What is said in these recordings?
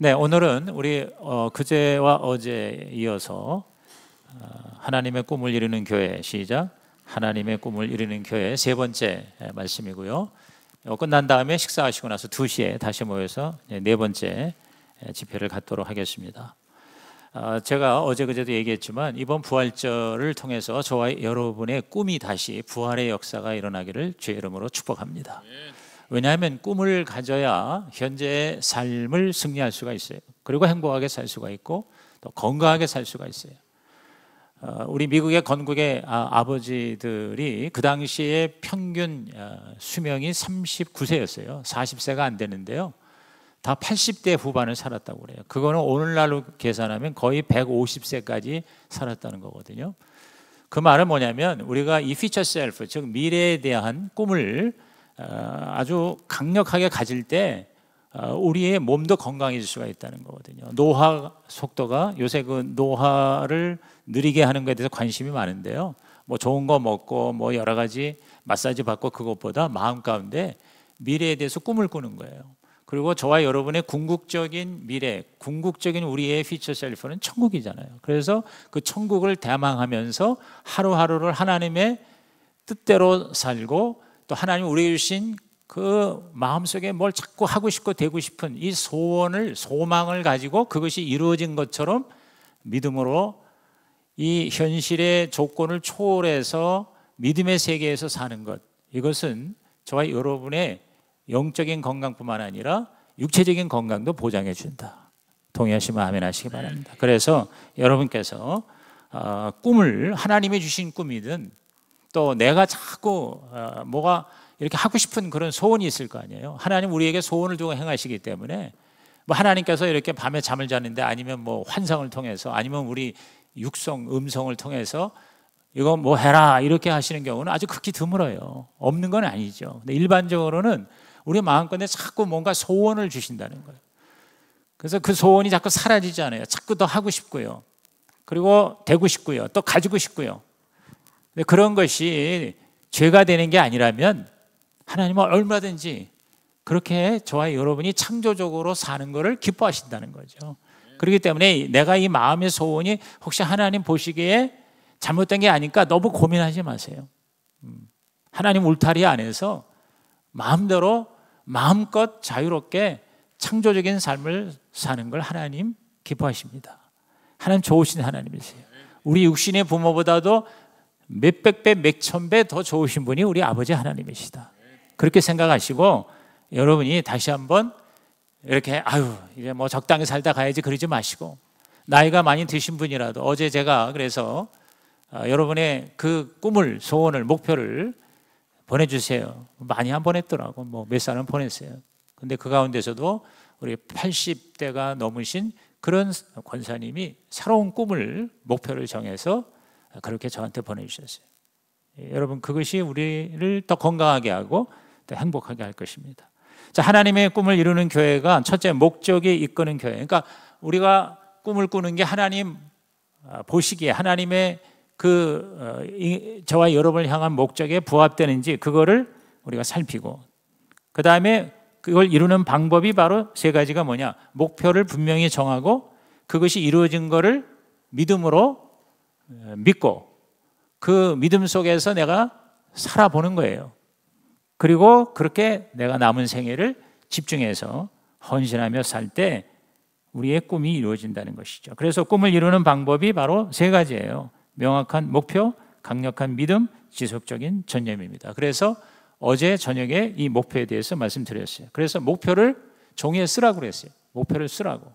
네, 오늘은 우리 그제와 어제 이어서 하나님의 꿈을 이루는 교회 시작 하나님의 꿈을 이루는 교회 세 번째 말씀이고요. 끝난 다음에 식사하시고 나서 2시에 다시 모여서 네 번째 집회를 갖도록 하겠습니다. 제가 어제 그제도 얘기했지만 이번 부활절을 통해서 저와 여러분의 꿈이 다시 부활의 역사가 일어나기를 주의 이름으로 축복합니다. 왜냐하면 꿈을 가져야 현재의 삶을 승리할 수가 있어요. 그리고 행복하게 살 수가 있고 또 건강하게 살 수가 있어요. 우리 미국의 건국의 아버지들이 그 당시에 평균 수명이 39세였어요. 40세가 안 되는데요. 다 80대 후반을 살았다고 그래요. 그거는 오늘날로 계산하면 거의 150세까지 살았다는 거거든요. 그 말은 뭐냐면 우리가 이 future self, 즉 미래에 대한 꿈을 아주 강력하게 가질 때 우리의 몸도 건강해질 수가 있다는 거거든요. 노화 속도가 요새 그 노화를 느리게 하는 것에 대해서 관심이 많은데요. 뭐 좋은 거 먹고 뭐 여러 가지 마사지 받고 그것보다 마음 가운데 미래에 대해서 꿈을 꾸는 거예요. 그리고 저와 여러분의 궁극적인 미래, 궁극적인 우리의 future self는 천국이잖아요. 그래서 그 천국을 대망하면서 하루하루를 하나님의 뜻대로 살고 또 하나님 우리에게 주신 그 마음속에 뭘 자꾸 하고 싶고 되고 싶은 이 소망을 가지고 그것이 이루어진 것처럼 믿음으로 이 현실의 조건을 초월해서 믿음의 세계에서 사는 것, 이것은 저와 여러분의 영적인 건강뿐만 아니라 육체적인 건강도 보장해 준다. 동의하시면 아멘 하시기 바랍니다. 그래서 여러분께서 꿈을 하나님이 주신 꿈이든 또 내가 자꾸 뭐가 이렇게 하고 싶은 그런 소원이 있을 거 아니에요. 하나님 우리에게 소원을 두고 행하시기 때문에 뭐 하나님께서 이렇게 밤에 잠을 자는데 아니면 뭐 환상을 통해서 아니면 우리 음성을 통해서 이거 뭐 해라 이렇게 하시는 경우는 아주 극히 드물어요. 없는 건 아니죠. 근데 일반적으로는 우리 마음껏에 자꾸 뭔가 소원을 주신다는 거예요. 그래서 그 소원이 자꾸 사라지지 않아요. 자꾸 더 하고 싶고요. 그리고 되고 싶고요. 또 가지고 싶고요. 근데 그런 것이 죄가 되는 게 아니라면 하나님은 얼마든지 그렇게 저와 여러분이 창조적으로 사는 것을 기뻐하신다는 거죠. 그렇기 때문에 내가 이 마음의 소원이 혹시 하나님 보시기에 잘못된 게 아닐까 너무 고민하지 마세요. 하나님 울타리 안에서 마음대로 마음껏 자유롭게 창조적인 삶을 사는 걸 하나님 기뻐하십니다. 하나님 좋으신 하나님이세요. 우리 육신의 부모보다도 몇백 배, 몇천 배 더 좋으신 분이 우리 아버지 하나님이시다. 그렇게 생각하시고 여러분이 다시 한번 이렇게 이제 뭐 적당히 살다 가야지 그러지 마시고 나이가 많이 드신 분이라도 어제 제가 그래서 여러분의 그 꿈을, 소원을, 목표를 보내주세요. 많이 안 보냈더라고. 뭐 몇 사람은 보냈어요. 근데 그 가운데서도 우리 80대가 넘으신 그런 권사님이 새로운 꿈을, 목표를 정해서 그렇게 저한테 보내주셨어요. 여러분 그것이 우리를 더 건강하게 하고 더 행복하게 할 것입니다. 자, 하나님의 꿈을 이루는 교회가 첫째 목적이 이끄는 교회. 그러니까 우리가 꿈을 꾸는 게 하나님 보시기에 하나님의 저와 여러분을 향한 목적에 부합되는지 그거를 우리가 살피고 그 다음에 그걸 이루는 방법이 바로 세 가지가 뭐냐? 목표를 분명히 정하고 그것이 이루어진 거를 믿음으로 믿고 그 믿음 속에서 내가 살아보는 거예요. 그리고 그렇게 내가 남은 생애를 집중해서 헌신하며 살 때 우리의 꿈이 이루어진다는 것이죠. 그래서 꿈을 이루는 방법이 바로 세 가지예요. 명확한 목표, 강력한 믿음, 지속적인 전념입니다. 그래서 어제 저녁에 이 목표에 대해서 말씀드렸어요. 그래서 목표를 종이에 쓰라고 그랬어요. 목표를 쓰라고.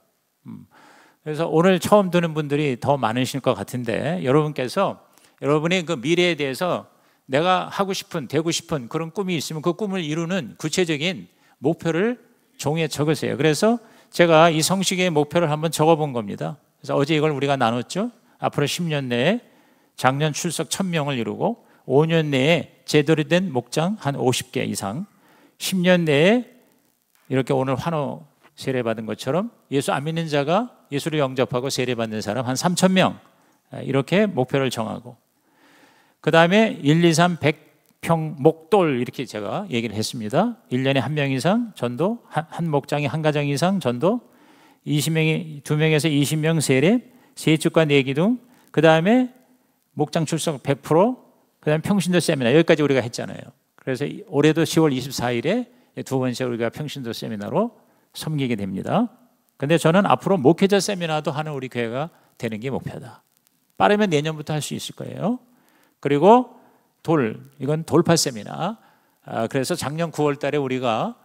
그래서 오늘 처음 듣는 분들이 더 많으실 것 같은데 여러분께서 여러분의 그 미래에 대해서 내가 하고 싶은, 되고 싶은 그런 꿈이 있으면 그 꿈을 이루는 구체적인 목표를 종이에 적으세요. 그래서 제가 이 성식의 목표를 한번 적어본 겁니다. 그래서 어제 이걸 우리가 나눴죠. 앞으로 10년 내에 작년 출석 1000명을 이루고 5년 내에 제대로 된 목장 한 50개 이상, 10년 내에 이렇게 오늘 환호 세례받은 것처럼 예수 안 믿는 자가 예수를 영접하고 세례받는 사람 한 3000명 이렇게 목표를 정하고 그 다음에 1, 2, 3, 100평 목돌 이렇게 제가 얘기를 했습니다. 1년에 1명 이상 전도, 한 목장에 한 가정 이상 전도, 2명에서 20명 세례, 세축과 내기둥, 그 다음에 목장 출석 100%, 그 다음에 평신도 세미나, 여기까지 우리가 했잖아요. 그래서 올해도 10월 24일에 두 번째 우리가 평신도 세미나로 섬기게 됩니다. 근데 저는 앞으로 목회자 세미나도 하는 우리 교회가 되는 게 목표다. 빠르면 내년부터 할 수 있을 거예요. 그리고 이건 돌파 세미나. 그래서 작년 9월 달에 우리가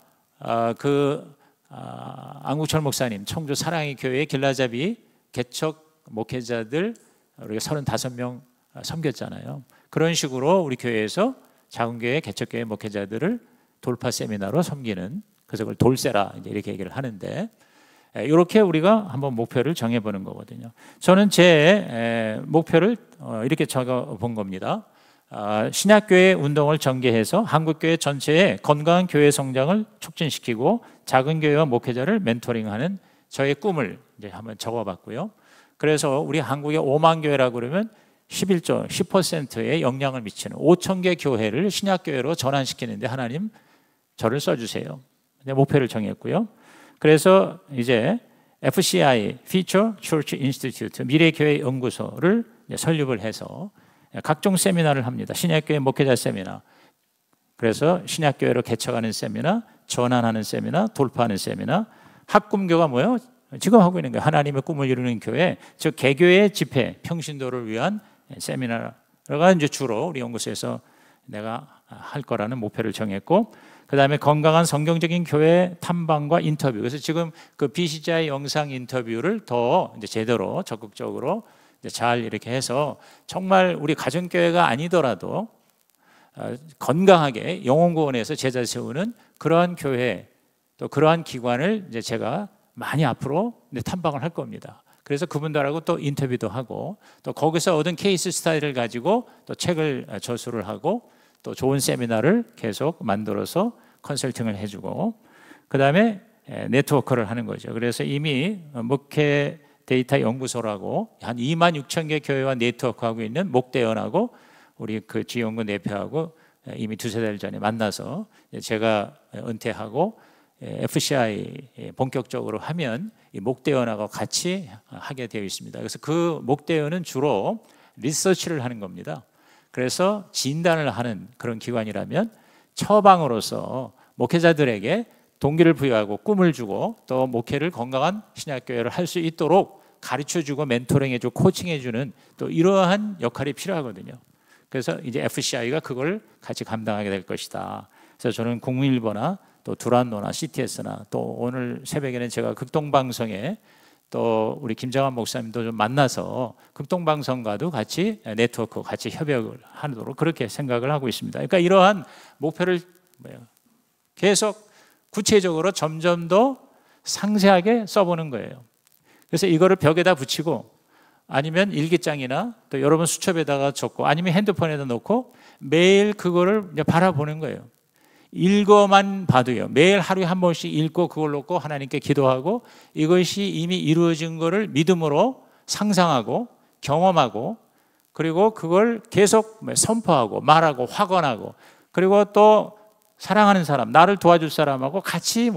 안국철 목사님 청주 사랑의 교회 길라잡이 개척 목회자들 우리가 35명 섬겼잖아요. 그런 식으로 우리 교회에서 작은 교회 개척교회 목회자들을 돌파 세미나로 섬기는, 그래서 그걸 돌세라 이렇게 얘기를 하는데, 이렇게 우리가 한번 목표를 정해보는 거거든요. 저는 제 목표를 이렇게 적어본 겁니다. 신약교회 운동을 전개해서 한국교회 전체의 건강한 교회 성장을 촉진시키고 작은 교회와 목회자를 멘토링하는 저의 꿈을 이제 한번 적어봤고요. 그래서 우리 한국의 5만 교회라고 그러면 11조 10%의 영향을 미치는 5천 개 교회를 신약교회로 전환시키는데 하나님 저를 써주세요. 목표를 정했고요. 그래서 이제 FCI Future Church Institute 미래교회 연구소를 설립을 해서 각종 세미나를 합니다. 신약교회 목회자 세미나, 그래서 신약교회로 개척하는 세미나, 전환하는 세미나, 돌파하는 세미나, 학꿈교가 뭐예요? 지금 하고 있는 거예요. 하나님의 꿈을 이루는 교회, 즉 개교회 집회, 평신도를 위한 세미나가 이제 주로 우리 연구소에서 내가 할 거라는 목표를 정했고, 그 다음에 건강한 성경적인 교회 탐방과 인터뷰. 그래서 지금 그 BCGI 영상 인터뷰를 더 이제 제대로 적극적으로 이제 잘 이렇게 해서 정말 우리 가정교회가 아니더라도 건강하게 영혼구원에서 제자 세우는 그러한 교회, 또 그러한 기관을 이제 제가 많이 앞으로 탐방을 할 겁니다. 그래서 그분들하고 또 인터뷰도 하고, 또 거기서 얻은 케이스 스타일을 가지고 또 책을 저술을 하고, 또 좋은 세미나를 계속 만들어서 컨설팅을 해주고, 그 다음에 네트워크를 하는 거죠. 그래서 이미 목회 데이터 연구소라고 한 2만 6천 개 교회와 네트워크하고 있는 목대연하고 우리 그 지원군 대표하고 이미 두세 달 전에 만나서 제가 은퇴하고 FCI 본격적으로 하면 이 목대연하고 같이 하게 되어 있습니다. 그래서 그 목대연은 주로 리서치를 하는 겁니다. 그래서 진단을 하는 그런 기관이라면 처방으로서 목회자들에게 동기를 부여하고 꿈을 주고 또 목회를 건강한 신약교회를 할 수 있도록 가르쳐주고 멘토링해주고 코칭해주는 또 이러한 역할이 필요하거든요. 그래서 이제 FCI가 그걸 같이 감당하게 될 것이다. 그래서 저는 국민일보나 또 두란노나 CTS나 또 오늘 새벽에는 제가 극동방송에 또 우리 김정환 목사님도 좀 만나서 극동방송과도 같이 네트워크 같이 협력을 하도록 그렇게 생각을 하고 있습니다. 그러니까 이러한 목표를 계속 구체적으로 점점 더 상세하게 써보는 거예요. 그래서 이거를 벽에다 붙이고 아니면 일기장이나 또 여러분 수첩에다가 적고 아니면 핸드폰에다 놓고 매일 그거를 이제 바라보는 거예요. 읽어만 봐도요. 매일 하루에 한 번씩 읽고 그걸 놓고 하나님께 기도하고 이것이 이미 이루어진 거를 믿음으로 상상하고 경험하고 그리고 그걸 계속 선포하고 말하고 확언하고 그리고 또 사랑하는 사람, 나를 도와줄 사람하고 같이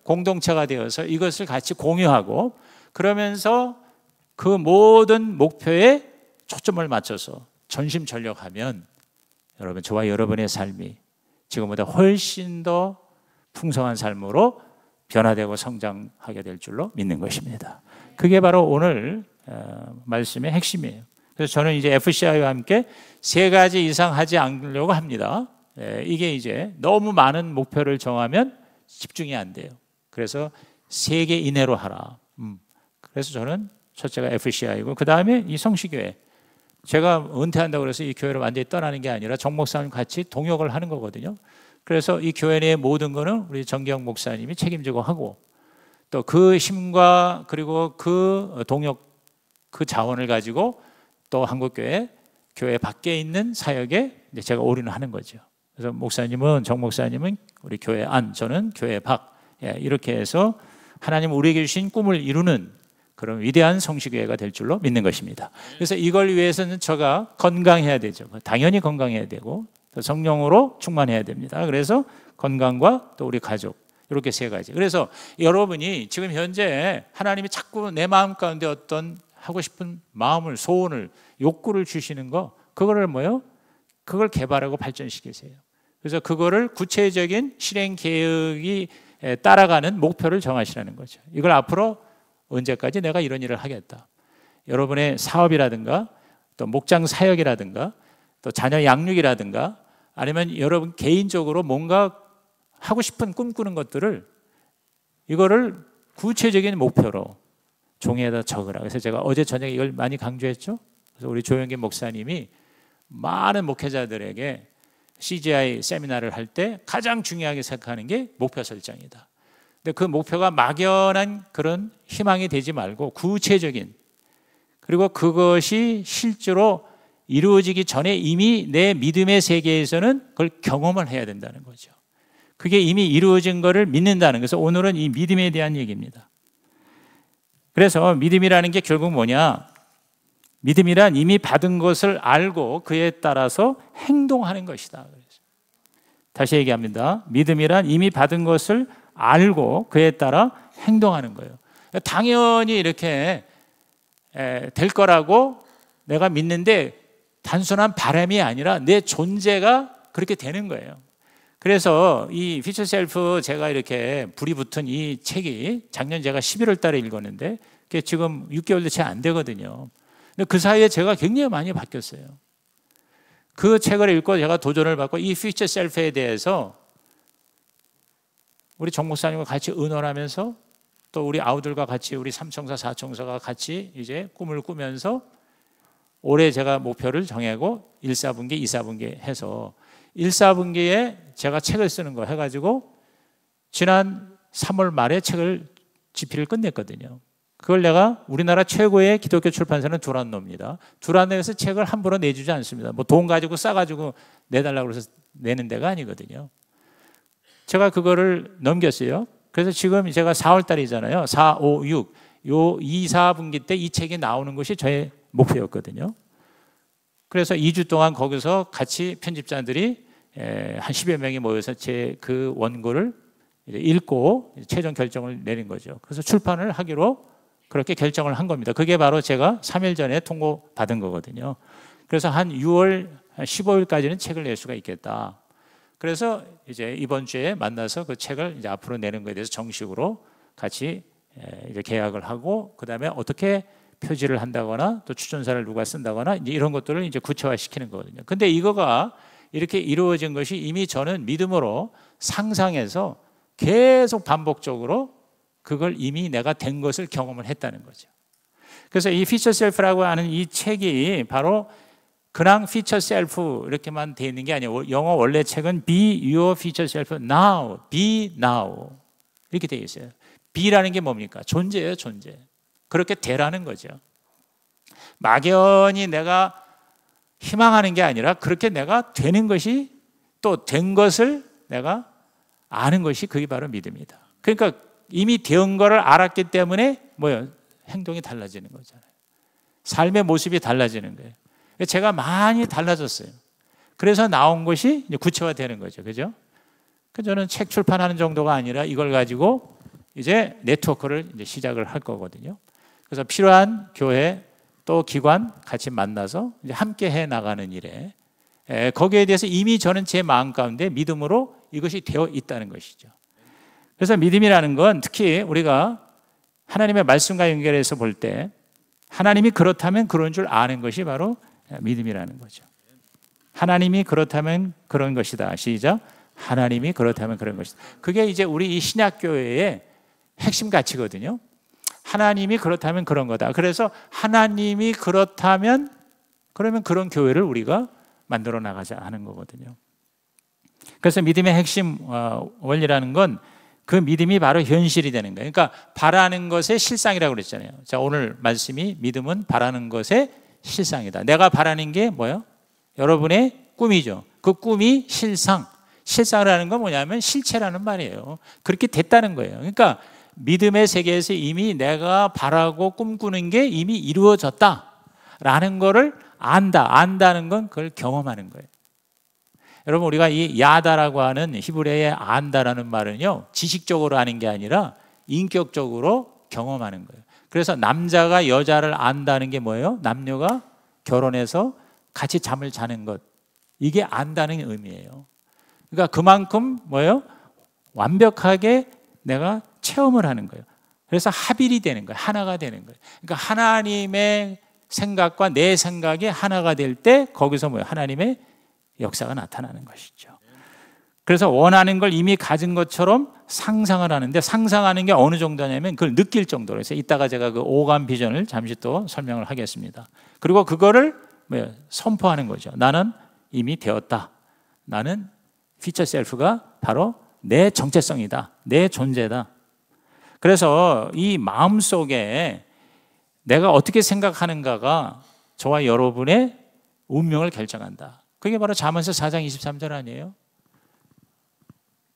공동체가 되어서 이것을 같이 공유하고 그러면서 그 모든 목표에 초점을 맞춰서 전심전력하면 여러분, 저와 여러분의 삶이 지금보다 훨씬 더 풍성한 삶으로 변화되고 성장하게 될 줄로 믿는 것입니다. 그게 바로 오늘 말씀의 핵심이에요. 그래서 저는 이제 FCI와 함께 3가지 이상 하지 않으려고 합니다. 이게 이제 너무 많은 목표를 정하면 집중이 안 돼요. 그래서 3개 이내로 하라. 그래서 저는 첫째가 FCI고 그 다음에 이 성시교회. 제가 은퇴한다고 해서 이 교회를 완전히 떠나는 게 아니라 정 목사님 같이 동역을 하는 거거든요. 그래서 이 교회 내의 모든 거는 우리 정기영 목사님이 책임지고 하고 또 그 힘과 그리고 그 동역 그 자원을 가지고 또 한국교회 교회 밖에 있는 사역에 이제 제가 올인하는 거죠. 그래서 목사님은 정 목사님은 우리 교회 안, 저는 교회 밖 이렇게 해서 하나님 우리에게 주신 꿈을 이루는 그런 위대한 성시교회가 될 줄로 믿는 것입니다. 그래서 이걸 위해서는 저가 건강해야 되죠. 당연히 건강해야 되고 또 성령으로 충만해야 됩니다. 그래서 건강과 또 우리 가족 이렇게 세 가지. 그래서 여러분이 지금 현재 하나님이 자꾸 내 마음 가운데 어떤 하고 싶은 마음을, 소원을, 욕구를 주시는 거, 그거를 뭐요? 그걸 개발하고 발전시키세요. 그래서 그거를 구체적인 실행 계획이 따라가는 목표를 정하시라는 거죠. 이걸 앞으로 언제까지 내가 이런 일을 하겠다. 여러분의 사업이라든가 또 목장 사역이라든가 또 자녀 양육이라든가 아니면 여러분 개인적으로 뭔가 하고 싶은 꿈꾸는 것들을 이거를 구체적인 목표로 종이에다 적으라. 그래서 제가 어제 저녁에 이걸 많이 강조했죠. 그래서 우리 조영기 목사님이 많은 목회자들에게 CGI 세미나를 할 때 가장 중요하게 생각하는 게 목표 설정이다. 근데 그 목표가 막연한 그런 희망이 되지 말고 구체적인, 그리고 그것이 실제로 이루어지기 전에 이미 내 믿음의 세계에서는 그걸 경험을 해야 된다는 거죠. 그게 이미 이루어진 거를 믿는다는, 그래서 오늘은 이 믿음에 대한 얘기입니다. 그래서 믿음이라는 게 결국 뭐냐? 믿음이란 이미 받은 것을 알고 그에 따라서 행동하는 것이다. 다시 얘기합니다. 믿음이란 이미 받은 것을 알고 그에 따라 행동하는 거예요. 당연히 이렇게 될 거라고 내가 믿는데 단순한 바람이 아니라 내 존재가 그렇게 되는 거예요. 그래서 이 퓨처 셀프 제가 이렇게 불이 붙은 이 책이 작년 제가 11월 달에 읽었는데 그게 지금 6개월도 채 안 되거든요. 근데 그 사이에 제가 굉장히 많이 바뀌었어요. 그 책을 읽고 제가 도전을 받고 이 퓨처 셀프에 대해서 우리 정 목사님과 같이 의논하면서 또 우리 아우들과 같이 우리 삼총사 사총사가 같이 이제 꿈을 꾸면서 올해 제가 목표를 정하고 1, 4분기, 2, 4분기 해서 1, 4분기에 제가 책을 쓰는 거 해가지고 지난 3월 말에 책을 집필을 끝냈거든요. 그걸 내가 우리나라 최고의 기독교 출판사는 두란노입니다. 두란노에서 책을 함부로 내주지 않습니다. 뭐 돈 가지고 싸가지고 내달라고 해서 내는 데가 아니거든요. 제가 그거를 넘겼어요. 그래서 지금 제가 4월 달이잖아요. 4, 5, 6. 요 2, 4분기 때 이 책이 나오는 것이 저의 목표였거든요. 그래서 2주 동안 거기서 같이 편집자들이 한 10여 명이 모여서 제 그 원고를 읽고 최종 결정을 내린 거죠. 그래서 출판을 하기로 그렇게 결정을 한 겁니다. 그게 바로 제가 3일 전에 통보받은 거거든요. 그래서 한 6월 15일까지는 책을 낼 수가 있겠다. 그래서 이제 이번 주에 만나서 그 책을 이제 앞으로 내는 거에 대해서 정식으로 같이 이제 계약을 하고, 그 다음에 어떻게 표지를 한다거나 또 추천사를 누가 쓴다거나 이제 이런 것들을 이제 구체화시키는 거거든요. 근데 이거가 이렇게 이루어진 것이 이미 저는 믿음으로 상상해서 계속 반복적으로 그걸 이미 내가 된 것을 경험을 했다는 거죠. 그래서 이 피처 셀프라고 하는 이 책이 바로 그냥 피처 셀프 이렇게만 돼 있는 게 아니에요. 영어 원래 책은 Be your future self now, be now 이렇게 돼 있어요. Be라는 게 뭡니까? 존재예요, 존재. 그렇게 되라는 거죠. 막연히 내가 희망하는 게 아니라 그렇게 내가 되는 것이, 또 된 것을 내가 아는 것이 그게 바로 믿음이다. 그러니까 이미 된 거를 알았기 때문에 뭐예요? 행동이 달라지는 거잖아요. 삶의 모습이 달라지는 거예요. 제가 많이 달라졌어요. 그래서 나온 것이 이제 구체화되는 거죠. 그죠? 그래서 저는 책 출판하는 정도가 아니라 이걸 가지고 이제 네트워크를 이제 시작을 할 거거든요. 그래서 필요한 교회 또 기관 같이 만나서 이제 함께 해 나가는 일에 거기에 대해서 이미 저는 제 마음 가운데 믿음으로 이것이 되어 있다는 것이죠. 그래서 믿음이라는 건 특히 우리가 하나님의 말씀과 연결해서 볼 때 하나님이 그렇다면 그런 줄 아는 것이 바로 믿음이라는 거죠. 하나님이 그렇다면 그런 것이다. 시작. 하나님이 그렇다면 그런 것이다. 그게 이제 우리 이 신약교회의 핵심 가치거든요. 하나님이 그렇다면 그런 거다. 그래서 하나님이 그렇다면 그러면 그런 교회를 우리가 만들어 나가자 하는 거거든요. 그래서 믿음의 핵심 원리라는 건 그 믿음이 바로 현실이 되는 거예요. 그러니까 바라는 것의 실상이라고 그랬잖아요. 자, 오늘 말씀이 믿음은 바라는 것의 실상이다. 내가 바라는 게 뭐예요? 여러분의 꿈이죠. 그 꿈이 실상. 실상이라는 건 뭐냐면 실체라는 말이에요. 그렇게 됐다는 거예요. 그러니까 믿음의 세계에서 이미 내가 바라고 꿈꾸는 게 이미 이루어졌다라는 거를 안다. 안다는 건 그걸 경험하는 거예요. 여러분, 우리가 이 야다라고 하는 히브리어의 안다라는 말은요, 지식적으로 아는 게 아니라 인격적으로 경험하는 거예요. 그래서 남자가 여자를 안다는 게 뭐예요? 남녀가 결혼해서 같이 잠을 자는 것, 이게 안다는 의미예요. 그러니까 그만큼 뭐예요? 완벽하게 내가 체험을 하는 거예요. 그래서 합일이 되는 거예요. 하나가 되는 거예요. 그러니까 하나님의 생각과 내 생각이 하나가 될 때 거기서 뭐예요? 하나님의 역사가 나타나는 것이죠. 그래서 원하는 걸 이미 가진 것처럼 상상을 하는데, 상상하는 게 어느 정도냐면 그걸 느낄 정도로. 그래서 이따가 제가 그 오감 비전을 잠시 또 설명을 하겠습니다. 그리고 그거를 뭐예요? 선포하는 거죠. 나는 이미 되었다. 나는 피처 셀프가 바로 내 정체성이다. 내 존재다. 그래서 이 마음속에 내가 어떻게 생각하는가가 저와 여러분의 운명을 결정한다. 그게 바로 잠언서 4장 23절 아니에요?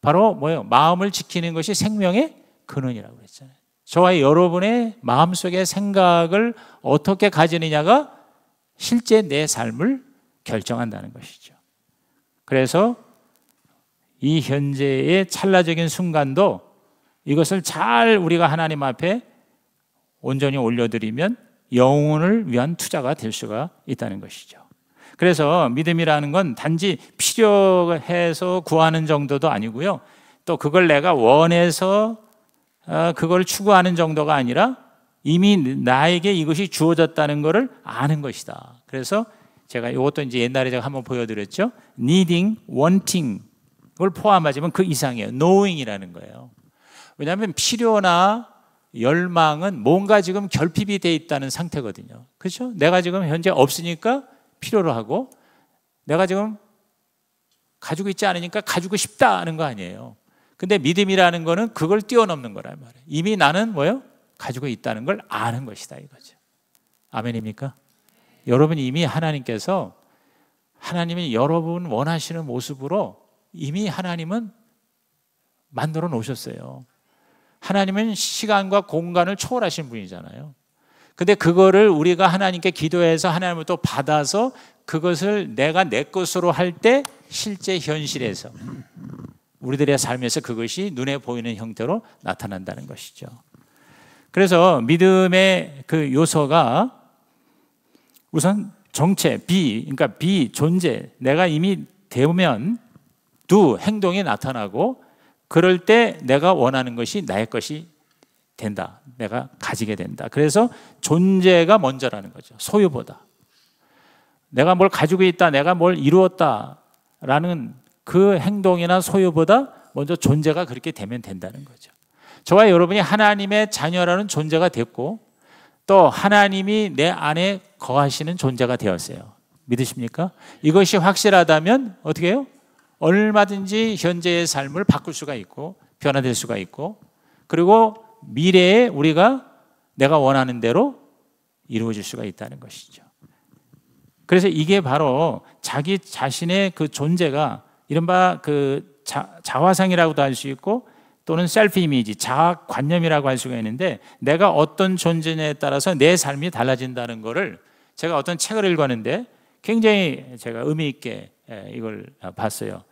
바로 뭐예요? 마음을 지키는 것이 생명의 근원이라고 그랬잖아요. 저와 여러분의 마음속의 생각을 어떻게 가지느냐가 실제 내 삶을 결정한다는 것이죠. 그래서 이 현재의 찰나적인 순간도 이것을 잘 우리가 하나님 앞에 온전히 올려드리면 영혼을 위한 투자가 될 수가 있다는 것이죠. 그래서 믿음이라는 건 단지 필요해서 구하는 정도도 아니고요, 또 그걸 내가 원해서 그걸 추구하는 정도가 아니라 이미 나에게 이것이 주어졌다는 것을 아는 것이다. 그래서 제가 이것도 이제 옛날에 제가 한번 보여드렸죠. needing, wanting 그걸 포함하지만 그 이상이에요. knowing이라는 거예요. 왜냐하면 필요나 열망은 뭔가 지금 결핍이 돼 있다는 상태거든요. 그렇죠? 내가 지금 현재 없으니까 필요로 하고, 내가 지금 가지고 있지 않으니까 가지고 싶다는 거 아니에요. 근데 믿음이라는 거는 그걸 뛰어넘는 거란 말이에요. 이미 나는 뭐예요? 가지고 있다는 걸 아는 것이다 이거죠. 아멘입니까? 여러분, 이미 하나님께서 하나님이 여러분 원하시는 모습으로 이미 하나님은 만들어 놓으셨어요. 하나님은 시간과 공간을 초월하신 분이잖아요. 근데 그거를 우리가 하나님께 기도해서 하나님으로부터 받아서 그것을 내가 내 것으로 할 때 실제 현실에서 우리들의 삶에서 그것이 눈에 보이는 형태로 나타난다는 것이죠. 그래서 믿음의 그 요소가 우선 정체, 그러니까 존재, 내가 이미 되면 do, 행동이 나타나고, 그럴 때 내가 원하는 것이 나의 것이 된다. 내가 가지게 된다. 그래서 존재가 먼저라는 거죠. 소유보다. 내가 뭘 가지고 있다, 내가 뭘 이루었다라는 그 행동이나 소유보다 먼저 존재가 그렇게 되면 된다는 거죠. 저와 여러분이 하나님의 자녀라는 존재가 됐고, 또 하나님이 내 안에 거하시는 존재가 되었어요. 믿으십니까? 이것이 확실하다면 어떻게 해요? 얼마든지 현재의 삶을 바꿀 수가 있고 변화될 수가 있고, 그리고 미래에 우리가 내가 원하는 대로 이루어질 수가 있다는 것이죠. 그래서 이게 바로 자기 자신의 그 존재가 이른바 그 자화상이라고도 할 수 있고, 또는 셀프 이미지, 자아관념이라고 할 수가 있는데, 내가 어떤 존재냐에 따라서 내 삶이 달라진다는 것을 제가 어떤 책을 읽었는데 굉장히 제가 의미 있게 이걸 봤어요.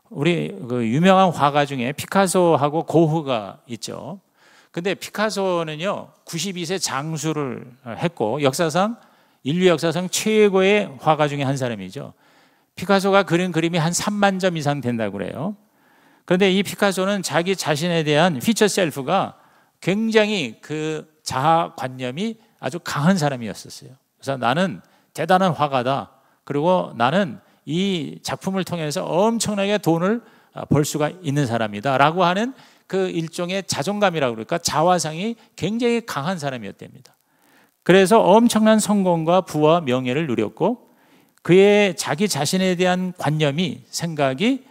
우리 그 유명한 화가 중에 피카소하고 고흐가 있죠. 근데 피카소는요 92세 장수를 했고, 인류 역사상 최고의 화가 중에 한 사람이죠. 피카소가 그린 그림이 한 3만 점 이상 된다고 그래요. 그런데 이 피카소는 자기 자신에 대한 피처 셀프가 굉장히 그 자아관념이 아주 강한 사람이었었어요. 그래서 나는 대단한 화가다. 그리고 나는 이 작품을 통해서 엄청나게 돈을 벌 수가 있는 사람이다 라고 하는 그 일종의 자존감이라고 그럴까, 자화상이 굉장히 강한 사람이었답니다. 그래서 엄청난 성공과 부와 명예를 누렸고, 그의 자기 자신에 대한 관념이, 생각이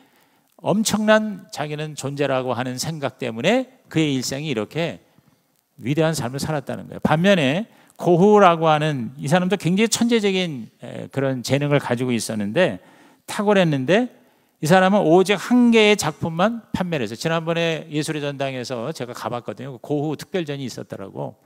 엄청난 자기는 존재라고 하는 생각 때문에 그의 일생이 이렇게 위대한 삶을 살았다는 거예요. 반면에 고흐라고 하는 이 사람도 굉장히 천재적인 그런 재능을 가지고 있었는데, 탁월했는데, 이 사람은 오직 한 개의 작품만 판매를 했어요. 지난번에 예술의 전당에서 제가 가봤거든요. 고흐 특별전이 있었더라고.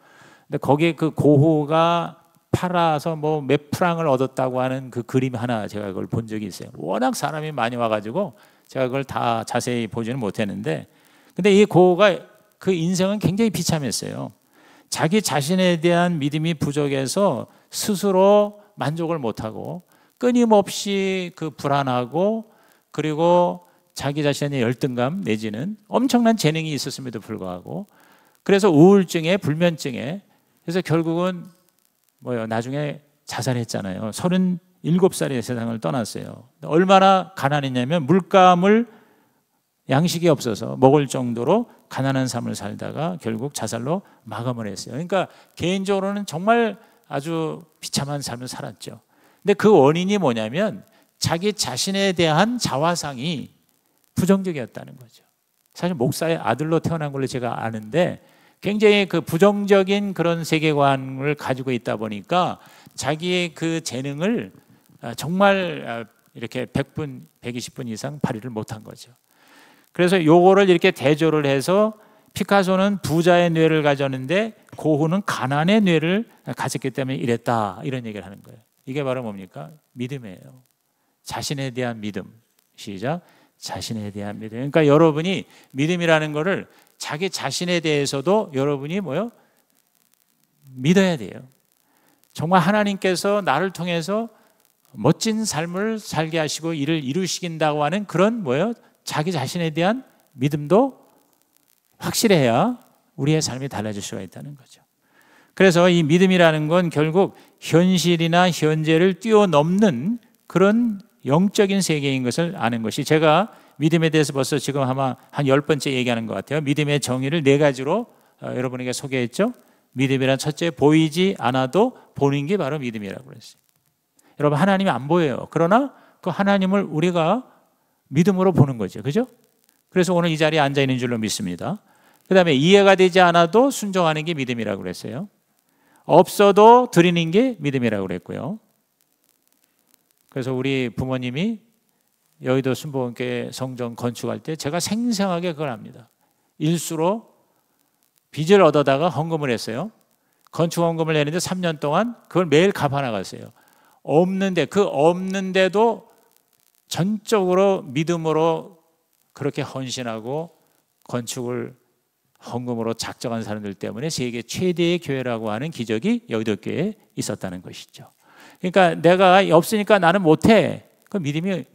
근데 거기에 그 고흐가 팔아서 뭐 몇 프랑을 얻었다고 하는 그 그림 하나 제가 그걸 본 적이 있어요. 워낙 사람이 많이 와가지고 제가 그걸 다 자세히 보지는 못했는데, 근데 이 고가 그 인생은 굉장히 비참했어요. 자기 자신에 대한 믿음이 부족해서 스스로 만족을 못하고 끊임없이 그 불안하고, 그리고 자기 자신의 열등감 내지는 엄청난 재능이 있었음에도 불구하고, 그래서 우울증에 불면증에, 그래서 결국은 나중에 자살했잖아요. 37살에 세상을 떠났어요. 얼마나 가난했냐면 물감을 양식이 없어서 먹을 정도로 가난한 삶을 살다가 결국 자살로 마감을 했어요. 그러니까 개인적으로는 정말 아주 비참한 삶을 살았죠. 근데 그 원인이 뭐냐면 자기 자신에 대한 자화상이 부정적이었다는 거죠. 사실 목사의 아들로 태어난 걸로 제가 아는데 굉장히 그 부정적인 그런 세계관을 가지고 있다 보니까 자기의 그 재능을 정말 이렇게 100분, 120분 이상 발휘를 못한 거죠. 그래서 요거를 이렇게 대조를 해서 피카소는 부자의 뇌를 가졌는데 고흐는 가난의 뇌를 가졌기 때문에 이랬다, 이런 얘기를 하는 거예요. 이게 바로 뭡니까? 믿음이에요. 자신에 대한 믿음. 시작. 자신에 대한 믿음. 그러니까 여러분이 믿음이라는 거를 자기 자신에 대해서도 여러분이 믿어야 돼요. 정말 하나님께서 나를 통해서 멋진 삶을 살게 하시고 일을 이루시긴다고 하는 그런 자기 자신에 대한 믿음도 확실해야 우리의 삶이 달라질 수가 있다는 거죠. 그래서 이 믿음이라는 건 결국 현실이나 현재를 뛰어넘는 그런 영적인 세계인 것을 아는 것이, 제가 믿음에 대해서 벌써 지금 아마 한 10번째 얘기하는 것 같아요. 믿음의 정의를 4가지로 여러분에게 소개했죠. 믿음이란 첫째, 보이지 않아도 보는 게 바로 믿음이라고 그랬어요. 여러분, 하나님이 안 보여요. 그러나 그 하나님을 우리가 믿음으로 보는 거죠. 그죠? 그래서 오늘 이 자리에 앉아 있는 줄로 믿습니다. 그 다음에 이해가 되지 않아도 순종하는 게 믿음이라고 그랬어요. 없어도 드리는 게 믿음이라고 그랬고요. 그래서 우리 부모님이 여의도 순복음교회 성전 건축할 때 제가 생생하게 그걸 합니다. 일수로 빚을 얻어다가 헌금을 했어요. 건축 헌금을 내는데 3년 동안 그걸 매일 갚아 나갔어요. 없는데도 전적으로 믿음으로 그렇게 헌신하고 건축을 헌금으로 작정한 사람들 때문에 세계 최대의 교회라고 하는 기적이 여의도 교회에 있었다는 것이죠. 그러니까 내가 없으니까 나는 못해. 그 믿음이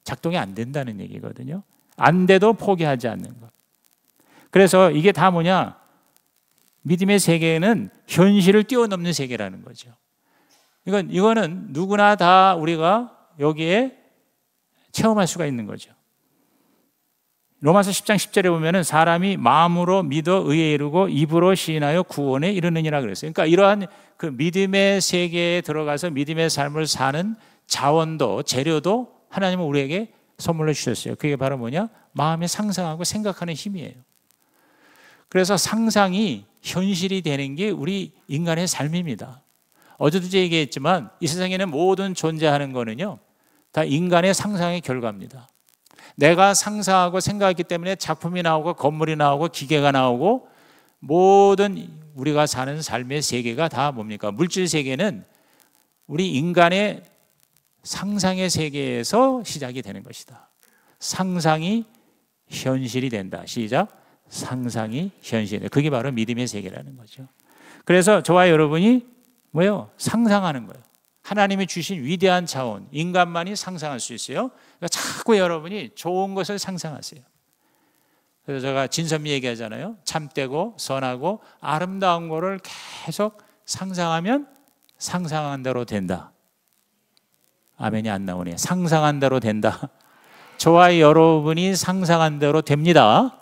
작동이 안 된다는 얘기거든요. 안 돼도 포기하지 않는 것. 그래서 이게 다 뭐냐? 믿음의 세계는 현실을 뛰어넘는 세계라는 거죠. 이거는 누구나 다 우리가 여기에 체험할 수가 있는 거죠. 로마서 10장 10절에 보면은 사람이 마음으로 믿어 의에 이르고 입으로 시인하여 구원에 이르느니라 그랬어요. 그러니까 이러한 그 믿음의 세계에 들어가서 믿음의 삶을 사는 자원도 재료도 하나님은 우리에게 선물로 주셨어요. 그게 바로 뭐냐? 마음에 상상하고 생각하는 힘이에요. 그래서 상상이 현실이 되는 게 우리 인간의 삶입니다. 어제도 제가 얘기했지만 이 세상에는 모든 존재하는 거는요, 다 인간의 상상의 결과입니다. 내가 상상하고 생각했기 때문에 작품이 나오고 건물이 나오고 기계가 나오고 모든 우리가 사는 삶의 세계가 다 뭡니까? 물질 세계는 우리 인간의 상상의 세계에서 시작이 되는 것이다. 상상이 현실이 된다. 시작. 상상이 현실이 된다. 그게 바로 믿음의 세계라는 거죠. 그래서 저와 여러분이 상상하는 거예요. 하나님이 주신 위대한 자원, 인간만이 상상할 수 있어요. 그러니까 자꾸 여러분이 좋은 것을 상상하세요. 그래서 제가 진선미 얘기하잖아요. 참되고 선하고 아름다운 거를 계속 상상하면 상상한 대로 된다. 아멘이 안 나오네. 상상한 대로 된다. 저와 여러분이 상상한 대로 됩니다.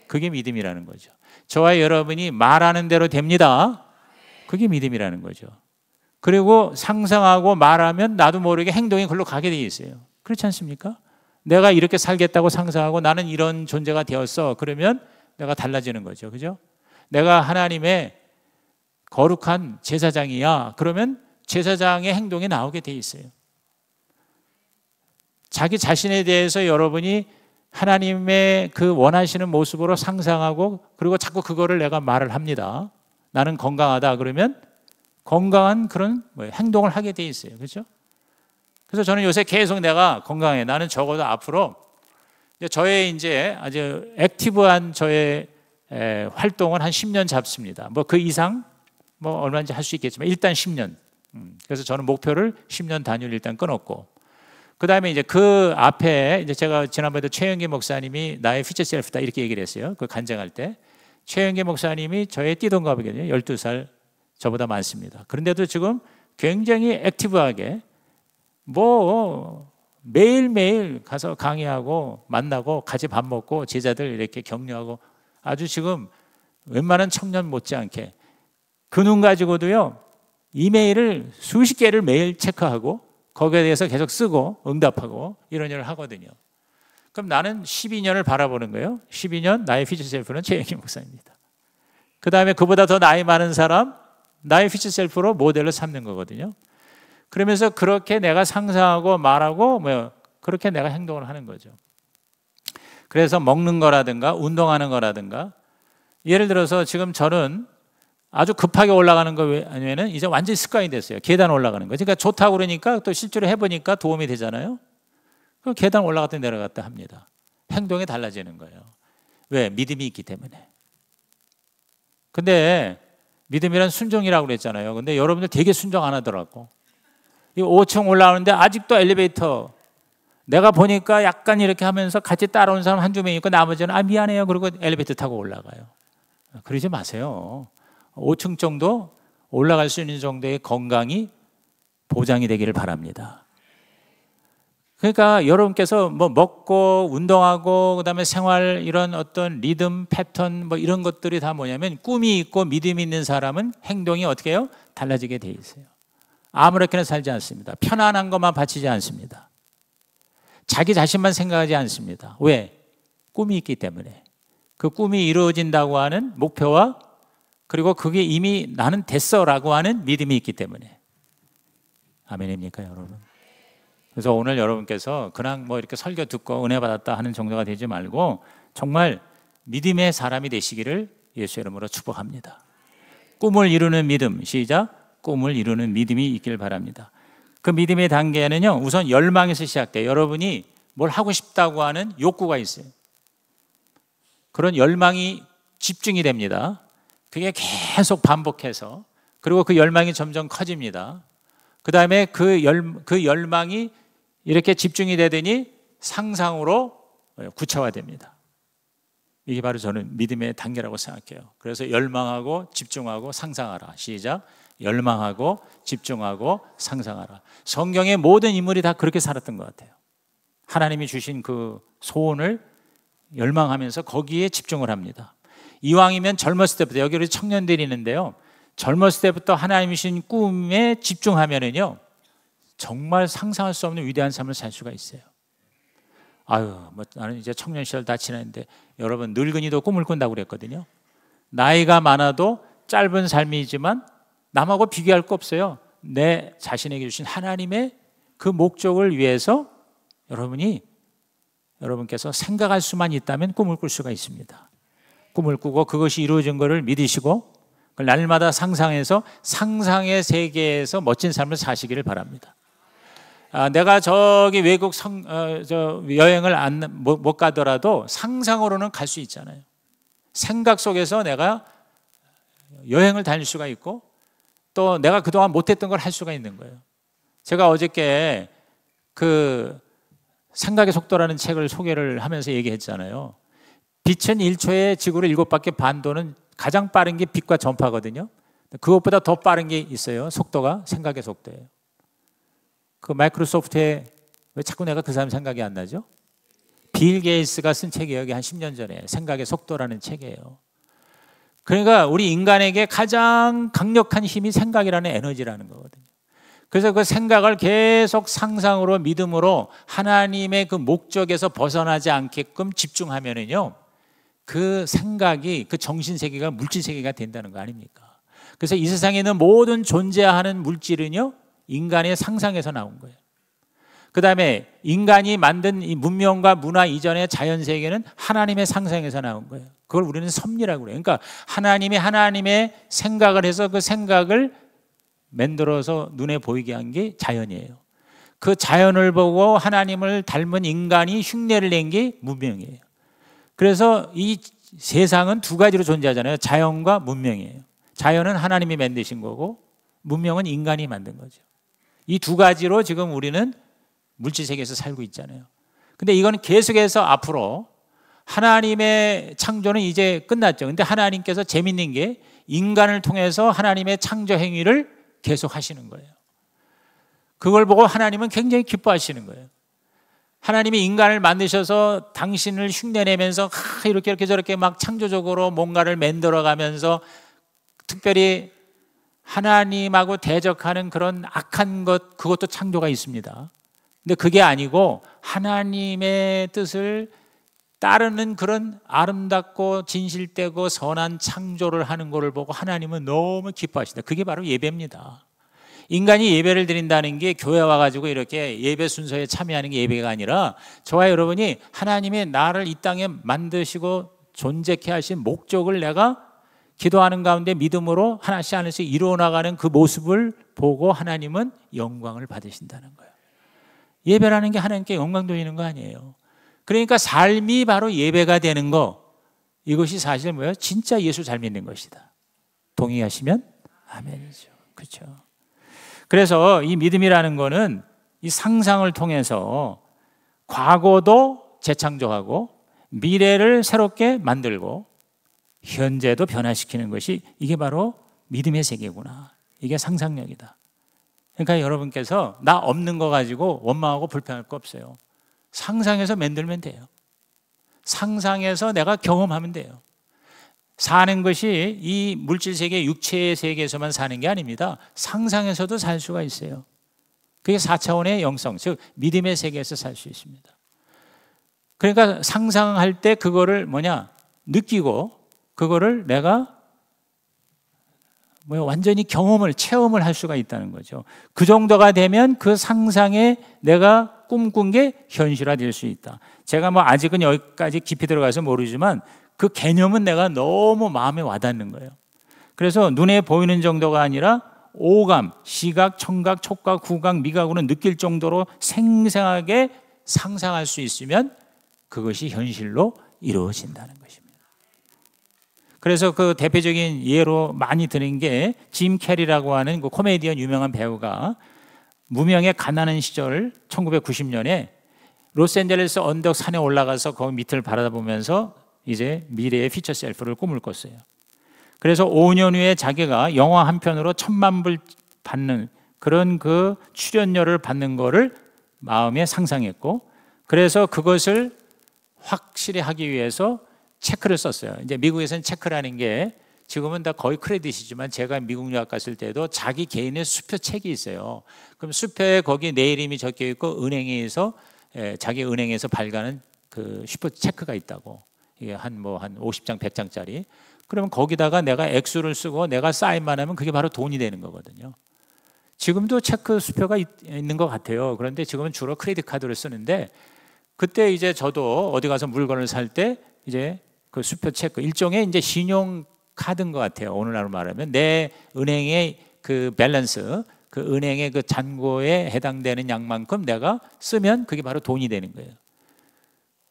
그게 믿음이라는 거죠. 저와 여러분이 말하는 대로 됩니다. 그게 믿음이라는 거죠. 그리고 상상하고 말하면 나도 모르게 행동이 글로 가게 돼 있어요. 그렇지 않습니까? 내가 이렇게 살겠다고 상상하고 나는 이런 존재가 되었어. 그러면 내가 달라지는 거죠. 그죠? 내가 하나님의 거룩한 제사장이야. 그러면 제사장의 행동이 나오게 돼 있어요. 자기 자신에 대해서 여러분이 하나님의 그 원하시는 모습으로 상상하고 그리고 자꾸 그거를 내가 말을 합니다. 나는 건강하다 그러면 건강한 그런 행동을 하게 돼 있어요. 그렇죠? 그래서 저는 요새 계속 내가 건강해. 나는 적어도 앞으로 저의 이제 아주 액티브한 저의 활동은 한 10년 잡습니다. 뭐 그 이상 뭐 얼마인지 할 수 있겠지만 일단 10년. 그래서 저는 목표를 10년 단위로 일단 끊었고, 그 다음에 이제 그 앞에 이제 제가 지난번에도 최영기 목사님이 나의 퓨처 셀프다 이렇게 얘기를 했어요. 그 간증할 때 최영기 목사님이 저의 띠동갑이거든요. 12살 저보다 많습니다. 그런데도 지금 굉장히 액티브하게 뭐 매일매일 가서 강의하고 만나고 같이 밥 먹고 제자들 이렇게 격려하고 아주 지금 웬만한 청년 못지않게 그 눈 가지고도요 이메일을 수십 개를 매일 체크하고 거기에 대해서 계속 쓰고 응답하고 이런 일을 하거든요. 그럼 나는 12년을 바라보는 거예요. 12년 나의 퓨처 셀프는 최영기 목사입니다. 그 다음에 그보다 더 나이 많은 사람 나의 퓨처 셀프로 모델을 삼는 거거든요. 그러면서 그렇게 내가 상상하고 말하고 뭐 그렇게 내가 행동을 하는 거죠. 그래서 먹는 거라든가 운동하는 거라든가 예를 들어서 지금 저는 아주 급하게 올라가는 거 아니면은 이제 완전히 습관이 됐어요. 계단 올라가는 거. 그러니까 좋다고 그러니까 또 실제로 해보니까 도움이 되잖아요. 그럼 계단 올라갔다 내려갔다 합니다. 행동이 달라지는 거예요. 왜? 믿음이 있기 때문에. 근데 믿음이란 순종이라고 그랬잖아요. 근데 여러분들 되게 순종 안 하더라고. 이 5층 올라오는데 아직도 엘리베이터 내가 보니까 약간 이렇게 하면서 같이 따라온 사람 한두 명 있고 나머지는 아 미안해요. 그리고 엘리베이터 타고 올라가요. 그러지 마세요. 5층 정도 올라갈 수 있는 정도의 건강이 보장이 되기를 바랍니다. 그러니까 여러분께서 뭐 먹고 운동하고 그다음에 생활 이런 어떤 리듬 패턴 뭐 이런 것들이 다 뭐냐면 꿈이 있고 믿음이 있는 사람은 행동이 어떻게 해요? 달라지게 돼 있어요. 아무렇게나 살지 않습니다. 편안한 것만 바치지 않습니다. 자기 자신만 생각하지 않습니다. 왜? 꿈이 있기 때문에. 그 꿈이 이루어진다고 하는 목표와 그리고 그게 이미 나는 됐어라고 하는 믿음이 있기 때문에. 아멘입니까 여러분? 그래서 오늘 여러분께서 그냥 뭐 이렇게 설교 듣고 은혜 받았다 하는 정도가 되지 말고 정말 믿음의 사람이 되시기를 예수 이름으로 축복합니다. 꿈을 이루는 믿음, 시작. 꿈을 이루는 믿음이 있길 바랍니다. 그 믿음의 단계는요 우선 열망에서 시작돼요. 여러분이 뭘 하고 싶다고 하는 욕구가 있어요. 그런 열망이 집중이 됩니다. 그게 계속 반복해서 그리고 그 열망이 점점 커집니다. 그 다음에 그 열망이 이렇게 집중이 되더니 상상으로 구체화됩니다. 이게 바로 저는 믿음의 단계라고 생각해요. 그래서 열망하고 집중하고 상상하라. 시작. 열망하고 집중하고 상상하라. 성경의 모든 인물이 다 그렇게 살았던 것 같아요. 하나님이 주신 그 소원을 열망하면서 거기에 집중을 합니다. 이왕이면 젊었을 때부터 여기 우리 청년들이 있는데요. 젊었을 때부터 하나님이 주신 꿈에 집중하면은요 정말 상상할 수 없는 위대한 삶을 살 수가 있어요. 아유, 뭐 나는 이제 청년 시절 다 지났는데 여러분 늙은이도 꿈을 꾼다고 그랬거든요. 나이가 많아도 짧은 삶이지만 남하고 비교할 거 없어요. 내 자신에게 주신 하나님의 그 목적을 위해서 여러분께서 생각할 수만 있다면 꿈을 꿀 수가 있습니다. 꿈을 꾸고 그것이 이루어진 것을 믿으시고 날마다 상상해서 상상의 세계에서 멋진 삶을 사시기를 바랍니다. 내가 저기 외국 여행을 못 가더라도 상상으로는 갈 수 있잖아요. 생각 속에서 내가 여행을 다닐 수가 있고 또 내가 그동안 못했던 걸 할 수가 있는 거예요. 제가 어저께 그 생각의 속도라는 책을 소개를 하면서 얘기했잖아요. 빛은 1초에 지구를 7바퀴 반 도는 가장 빠른 게 빛과 전파거든요. 그것보다 더 빠른 게 있어요. 속도가 생각의 속도예요. 그 마이크로소프트에 왜 자꾸 내가 그 사람 생각이 안 나죠? 빌 게이츠가 쓴 책이에요. 여기 한 10년 전에 생각의 속도라는 책이에요. 그러니까 우리 인간에게 가장 강력한 힘이 생각이라는 에너지라는 거거든요. 그래서 그 생각을 계속 상상으로 믿음으로 하나님의 그 목적에서 벗어나지 않게끔 집중하면은요 그 생각이 그 정신세계가 물질세계가 된다는 거 아닙니까? 그래서 이 세상에 있는 모든 존재하는 물질은요 인간의 상상에서 나온 거예요. 그 다음에 인간이 만든 이 문명과 문화 이전의 자연세계는 하나님의 상상에서 나온 거예요. 그걸 우리는 섭리라고 그래요. 그러니까 하나님의 생각을 해서 그 생각을 만들어서 눈에 보이게 한 게 자연이에요. 그 자연을 보고 하나님을 닮은 인간이 흉내를 낸 게 문명이에요. 그래서 이 세상은 두 가지로 존재하잖아요. 자연과 문명이에요. 자연은 하나님이 만드신 거고 문명은 인간이 만든 거죠. 이 두 가지로 지금 우리는 물질 세계에서 살고 있잖아요. 근데 이거는 계속해서 앞으로 하나님의 창조는 이제 끝났죠. 근데 하나님께서 재밌는 게 인간을 통해서 하나님의 창조 행위를 계속 하시는 거예요. 그걸 보고 하나님은 굉장히 기뻐하시는 거예요. 하나님이 인간을 만드셔서 당신을 흉내내면서 이렇게 저렇게 막 창조적으로 뭔가를 만들어가면서 특별히 하나님하고 대적하는 그런 악한 것, 그것도 창조가 있습니다. 근데 그게 아니고 하나님의 뜻을 따르는 그런 아름답고 진실되고 선한 창조를 하는 것을 보고 하나님은 너무 기뻐하신다. 그게 바로 예배입니다. 인간이 예배를 드린다는 게 교회 와가지고 이렇게 예배 순서에 참여하는 게 예배가 아니라 저와 여러분이 하나님이 나를 이 땅에 만드시고 존재케 하신 목적을 내가 기도하는 가운데 믿음으로 하나씩 하나씩 이루어나가는 그 모습을 보고 하나님은 영광을 받으신다는 거예요. 예배라는 게 하나님께 영광 돌리는 거 아니에요. 그러니까 삶이 바로 예배가 되는 거, 이것이 사실 뭐예요? 진짜 예수 잘 믿는 것이다. 동의하시면 아멘이죠. 그렇죠. 그래서 이 믿음이라는 거는 이 상상을 통해서 과거도 재창조하고 미래를 새롭게 만들고 현재도 변화시키는 것이 이게 바로 믿음의 세계구나. 이게 상상력이다. 그러니까 여러분께서 나 없는 거 가지고 원망하고 불평할 거 없어요. 상상해서 만들면 돼요. 상상해서 내가 경험하면 돼요. 사는 것이 이 물질 세계, 육체의 세계에서만 사는 게 아닙니다. 상상에서도 살 수가 있어요. 그게 4차원의 영성, 즉 믿음의 세계에서 살 수 있습니다. 그러니까 상상할 때 그거를 느끼고 그거를 내가 완전히 경험을, 체험을 할 수가 있다는 거죠. 그 정도가 되면 그 상상에 내가 꿈꾼 게 현실화될 수 있다. 제가 아직은 여기까지 깊이 들어가서 모르지만 그 개념은 내가 너무 마음에 와닿는 거예요. 그래서 눈에 보이는 정도가 아니라 오감, 시각, 청각, 촉각, 후각, 미각으로 느낄 정도로 생생하게 상상할 수 있으면 그것이 현실로 이루어진다는 것입니다. 그래서 그 대표적인 예로 많이 드는 게 짐 캐리라고 하는 그 코미디언 유명한 배우가 무명의 가난한 시절 1990년에 로스앤젤레스 언덕 산에 올라가서 거기 밑을 바라보면서 이제 미래의 피처 셀프를 꿈을 꿨어요. 그래서 5년 후에 자기가 영화 한 편으로 1,000만 불 받는 그런 그 출연료를 받는 거를 마음에 상상했고, 그래서 그것을 확실히 하기 위해서 체크를 썼어요. 이제 미국에서는 체크라는 게 지금은 다 거의 크레딧이지만 제가 미국 유학 갔을 때도 자기 개인의 수표 책이 있어요. 그럼 수표에 거기 내 이름이 적혀 있고 은행에서 자기 은행에서 발간한 그 슈퍼 체크가 있다고. 이게 한 50장, 100장짜리. 그러면 거기다가 내가 액수를 쓰고 내가 사인만 하면 그게 바로 돈이 되는 거거든요. 지금도 체크 수표가 있는 것 같아요. 그런데 지금은 주로 크레딧 카드를 쓰는데 그때 이제 저도 어디 가서 물건을 살 때 이제 그 수표 체크 일종의 이제 신용 카드인 것 같아요. 오늘날로 말하면 내 은행의 그 밸런스, 그 은행의 그 잔고에 해당되는 양만큼 내가 쓰면 그게 바로 돈이 되는 거예요.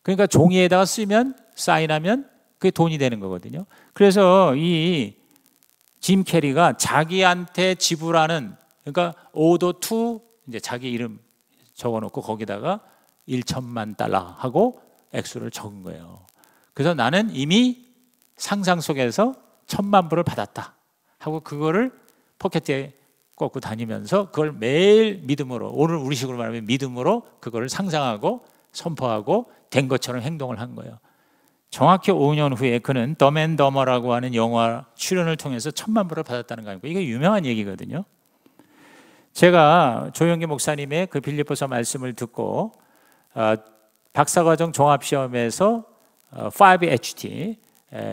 그러니까 종이에다가 쓰면 사인하면 그게 돈이 되는 거거든요. 그래서 이 짐 캐리가 자기한테 지불하는, 그러니까 오더 투 이제 자기 이름 적어놓고 거기다가 1,000만 달러 하고 액수를 적은 거예요. 그래서 나는 이미 상상 속에서 1,000만 불을 받았다 하고 그거를 포켓에 꽂고 다니면서 그걸 매일 믿음으로, 오늘 우리식으로 말하면 믿음으로 그거를 상상하고 선포하고 된 것처럼 행동을 한 거예요. 정확히 5년 후에 그는 덤앤더머라고 하는 영화 출연을 통해서 1,000만 불을 받았다는 거 아니고, 이게 유명한 얘기거든요. 제가 조영기 목사님의 그 빌립보서 말씀을 듣고 박사과정 종합시험에서 5HT,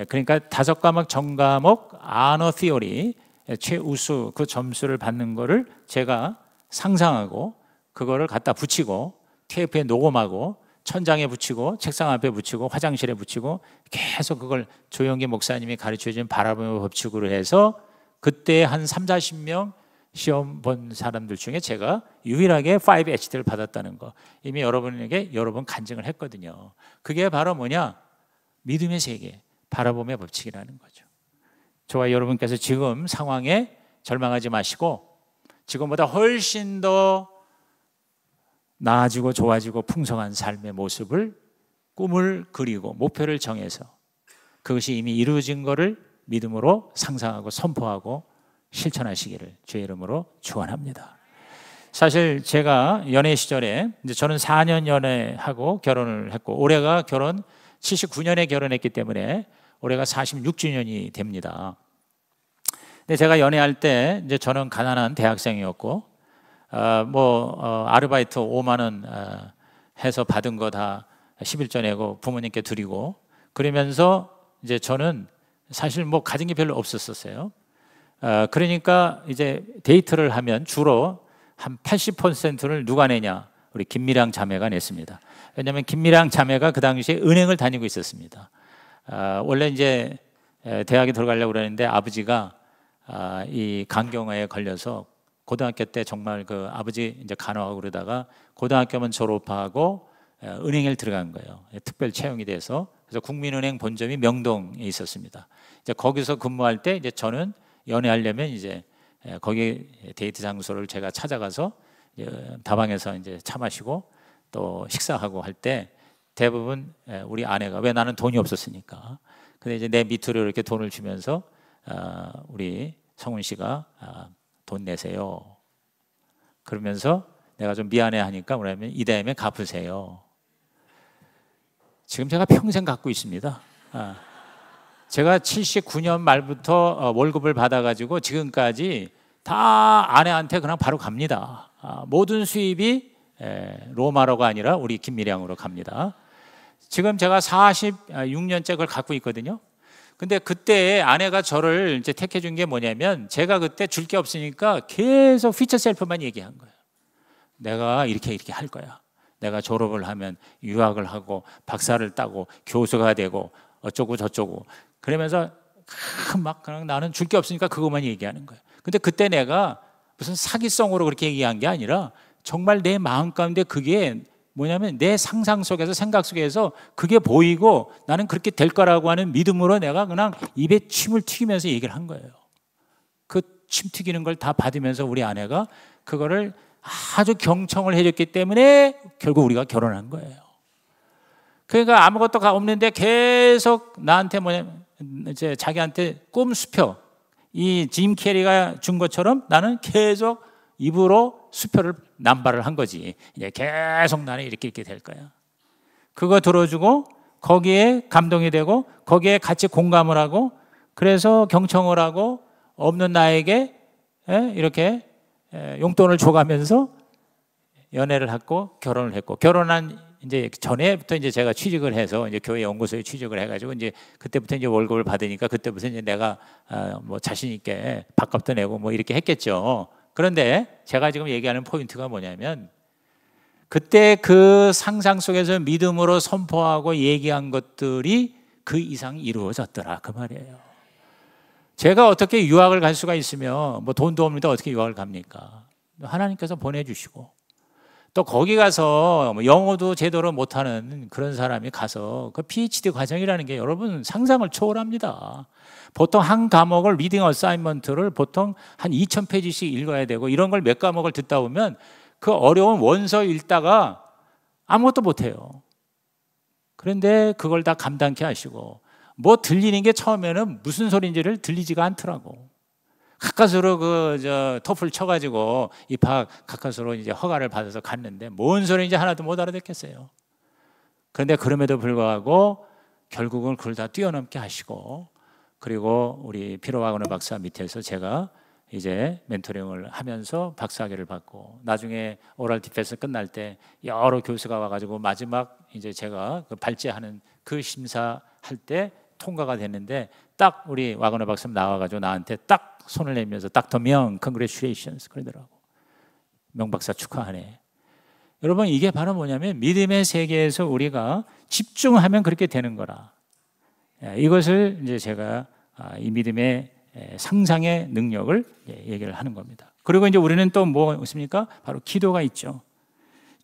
그러니까 5과목 전과목 아너 티어리 최우수 그 점수를 받는 거를 제가 상상하고 그거를 갖다 붙이고 테이프에 녹음하고 천장에 붙이고 책상 앞에 붙이고 화장실에 붙이고 계속 그걸 조영기 목사님이 가르쳐준 바라보는 법칙으로 해서 그때 한 30, 40명 시험 본 사람들 중에 제가 유일하게 5HT를 받았다는 거 이미 여러분에게 여러 번 간증을 했거든요. 그게 바로 뭐냐? 믿음의 세계, 바라봄의 법칙이라는 거죠. 저와 여러분께서 지금 상황에 절망하지 마시고 지금보다 훨씬 더 나아지고 좋아지고 풍성한 삶의 모습을 꿈을 그리고 목표를 정해서 그것이 이미 이루어진 것을 믿음으로 상상하고 선포하고 실천하시기를 주의 이름으로 축원합니다. 사실 제가 연애 시절에 이제 저는 4년 연애하고 결혼을 했고 올해가 결혼 79년에 결혼했기 때문에 올해가 46주년이 됩니다. 근데 제가 연애할 때 이제 저는 가난한 대학생이었고 아르바이트 5만 원 해서 받은 거 다 11조 내고 부모님께 드리고 그러면서 이제 저는 사실 뭐 가진 게 별로 없었어요. 그러니까 이제 데이트를 하면 주로 한 80%를 누가 내냐? 우리 김미랑 자매가 냈습니다. 왜냐하면 김미랑 자매가 그 당시에 은행을 다니고 있었습니다. 원래 이제 대학에 들어가려고 그러는데 아버지가 이 간경화에 걸려서 고등학교 때 정말 그 아버지 이제 간호하고 그러다가 고등학교만 졸업하고 은행에 들어간 거예요. 특별 채용이 돼서 그래서 국민은행 본점이 명동에 있었습니다. 이제 거기서 근무할 때 이제 저는 연애하려면 이제 거기 데이트 장소를 제가 찾아가서 다방에서 이제 차 마시고 또 식사하고 할 때 대부분 우리 아내가 왜 나는 돈이 없었으니까 근데 이제 내 밑으로 이렇게 돈을 주면서 우리 성훈 씨가 돈 내세요. 그러면서 내가 좀 미안해 하니까 뭐냐면 이 다음에 갚으세요. 지금 제가 평생 갖고 있습니다. 제가 79년 말부터 월급을 받아가지고 지금까지 다 아내한테 그냥 바로 갑니다. 모든 수입이 로마로가 아니라 우리 김미량으로 갑니다. 지금 제가 46년째 그걸 갖고 있거든요. 근데 그때 아내가 저를 이제 택해 준 게 뭐냐면 제가 그때 줄 게 없으니까 계속 퓨처 셀프만 얘기한 거예요. 내가 이렇게 할 거야. 내가 졸업을 하면 유학을 하고 박사를 따고 교수가 되고 어쩌고 저쩌고 그러면서 막 그냥 나는 줄 게 없으니까 그것만 얘기하는 거예요. 근데 그때 내가 무슨 사기성으로 그렇게 얘기한 게 아니라 정말 내 마음 가운데 그게 뭐냐면 내 상상 속에서 생각 속에서 그게 보이고 나는 그렇게 될 거라고 하는 믿음으로 내가 그냥 입에 침을 튀기면서 얘기를 한 거예요. 그 침 튀기는 걸 다 받으면서 우리 아내가 그거를 아주 경청을 해줬기 때문에 결국 우리가 결혼한 거예요. 그러니까 아무것도 없는데 계속 나한테 뭐냐면 이제 자기한테 꿈 수표 이 짐 캐리가 준 것처럼 나는 계속 입으로 수표를 남발을 한 거지. 이제 계속 나는 이렇게 될 거야. 그거 들어주고 거기에 감동이 되고 거기에 같이 공감을 하고 그래서 경청을 하고 없는 나에게 이렇게 용돈을 줘가면서 연애를 했고 결혼을 했고 결혼한 이제 전에부터 이제 제가 취직을 해서 이제 교회 연구소에 취직을 해가지고 이제 그때부터 이제 월급을 받으니까 그때부터 이제 내가 뭐 자신 있게 밥값도 내고 뭐 이렇게 했겠죠. 그런데 제가 지금 얘기하는 포인트가 뭐냐면 그때 그 상상 속에서 믿음으로 선포하고 얘기한 것들이 그 이상 이루어졌더라 그 말이에요. 제가 어떻게 유학을 갈 수가 있으며 뭐 돈도 없는데 어떻게 유학을 갑니까? 하나님께서 보내주시고 또 거기 가서 영어도 제대로 못하는 그런 사람이 가서 그 PhD 과정이라는 게 여러분 상상을 초월합니다. 보통 한 과목을 리딩 어사이먼트를 보통 한 2000페이지씩 읽어야 되고 이런 걸 몇 과목을 듣다 보면 그 어려운 원서 읽다가 아무것도 못해요. 그런데 그걸 다 감당케 하시고 뭐 들리는 게 처음에는 무슨 소리인지를 들리지가 않더라고. 가까스로 토플 쳐가지고 입학 가까스로 이제 허가를 받아서 갔는데 뭔 소리인지 하나도 못 알아듣겠어요. 그런데 그럼에도 불구하고 결국은 그걸 다 뛰어넘게 하시고 그리고 우리 피로와그너 박사 밑에서 제가 이제 멘토링을 하면서 박사학위를 받고 나중에 오럴 디펜스 끝날 때 여러 교수가 와가지고 마지막 이제 제가 그 발제하는 그 심사할 때 통과가 됐는데 딱 우리 와그너 박사 나와가지고 나한테 딱 손을 내면서 닥터 명, congratulations 그러더라고. 명 박사 축하하네. 여러분 이게 바로 뭐냐면 믿음의 세계에서 우리가 집중하면 그렇게 되는 거라. 이것을 이제 제가 이 믿음의 상상의 능력을 얘기를 하는 겁니다. 그리고 이제 우리는 또 뭐 있습니까? 바로 기도가 있죠.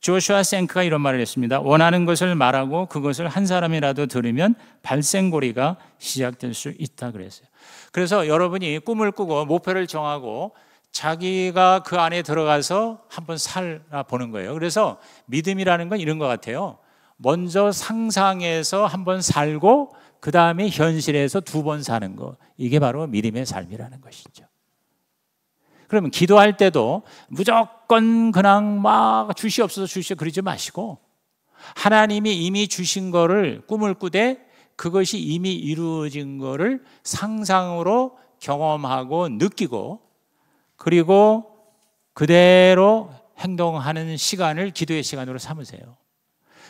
조슈아 생크가 이런 말을 했습니다. 원하는 것을 말하고 그것을 한 사람이라도 들으면 발생고리가 시작될 수 있다 그랬어요. 그래서 여러분이 꿈을 꾸고 목표를 정하고 자기가 그 안에 들어가서 한번 살아보는 거예요. 그래서 믿음이라는 건 이런 것 같아요. 먼저 상상해서 한번 살고 그 다음에 현실에서 2번 사는 거, 이게 바로 믿음의 삶이라는 것이죠. 그러면 기도할 때도 무조건 그냥 막 주시옵소서 주시옵소서 그러지 마시고, 하나님이 이미 주신 거를 꿈을 꾸되 그것이 이미 이루어진 거를 상상으로 경험하고 느끼고, 그리고 그대로 행동하는 시간을 기도의 시간으로 삼으세요.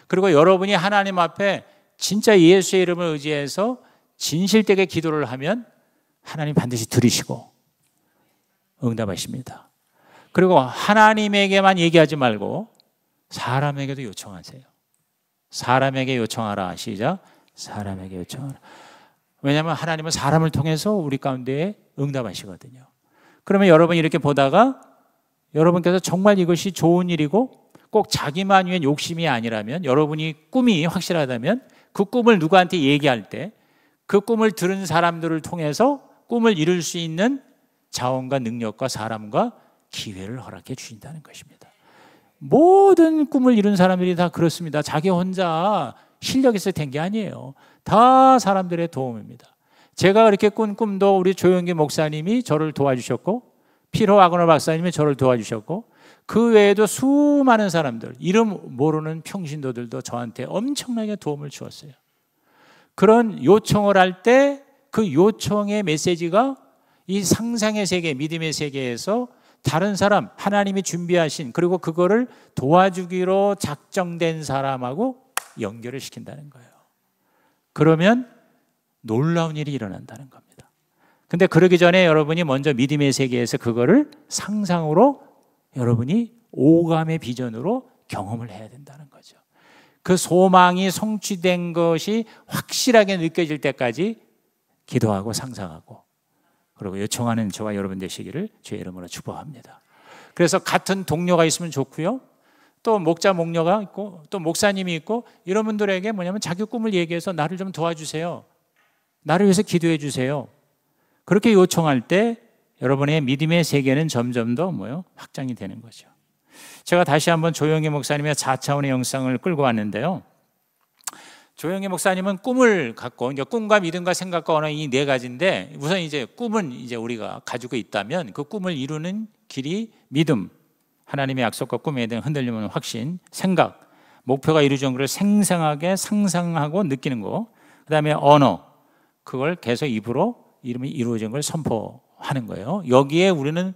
그리고 여러분이 하나님 앞에 진짜 예수의 이름을 의지해서 진실되게 기도를 하면 하나님 반드시 들으시고 응답하십니다. 그리고 하나님에게만 얘기하지 말고 사람에게도 요청하세요. 사람에게 요청하라. 시작. 사람에게 요청하라. 왜냐하면 하나님은 사람을 통해서 우리 가운데 응답하시거든요. 그러면 여러분이 이렇게 보다가 여러분께서 정말 이것이 좋은 일이고 꼭 자기만 위한 욕심이 아니라면, 여러분이 꿈이 확실하다면 그 꿈을 누구한테 얘기할 때 그 꿈을 들은 사람들을 통해서 꿈을 이룰 수 있는 자원과 능력과 사람과 기회를 허락해 주신다는 것입니다. 모든 꿈을 이룬 사람들이 다 그렇습니다. 자기 혼자 실력에서 된 게 아니에요. 다 사람들의 도움입니다. 제가 그렇게 꾼 꿈도 우리 조영기 목사님이 저를 도와주셨고, 피로 와그너 박사님이 저를 도와주셨고, 그 외에도 수많은 사람들, 이름 모르는 평신도들도 저한테 엄청나게 도움을 주었어요. 그런 요청을 할 때 그 요청의 메시지가 이 상상의 세계, 믿음의 세계에서 다른 사람, 하나님이 준비하신, 그리고 그거를 도와주기로 작정된 사람하고 연결을 시킨다는 거예요. 그러면 놀라운 일이 일어난다는 겁니다. 근데 그러기 전에 여러분이 먼저 믿음의 세계에서 그거를 상상으로, 여러분이 오감의 비전으로 경험을 해야 된다는 거죠. 그 소망이 성취된 것이 확실하게 느껴질 때까지 기도하고 상상하고, 그리고 요청하는 저와 여러분 되시기를 주의 이름으로 축복합니다. 그래서 같은 동료가 있으면 좋고요, 또 목자 목녀가 있고 또 목사님이 있고, 이런 분들에게 뭐냐면 자기 꿈을 얘기해서 나를 좀 도와주세요, 나를 위해서 기도해 주세요, 그렇게 요청할 때 여러분의 믿음의 세계는 점점 더 확장이 되는 거죠. 제가 다시 한번 조영희 목사님의 4차원의 영상을 끌고 왔는데요. 조영희 목사님은 꿈을 갖고, 그러니까 꿈과 믿음과 생각과 언어, 이 4가지인데, 우선 이제 꿈은 이제 우리가 가지고 있다면 그 꿈을 이루는 길이 믿음, 하나님의 약속과 꿈에 대한 흔들림 없는 확신, 생각, 목표가 이루어진 것을 생생하게 상상하고 느끼는 거, 그 다음에 언어, 그걸 계속 입으로 이름이 이루어진 걸 선포하는 거예요. 여기에 우리는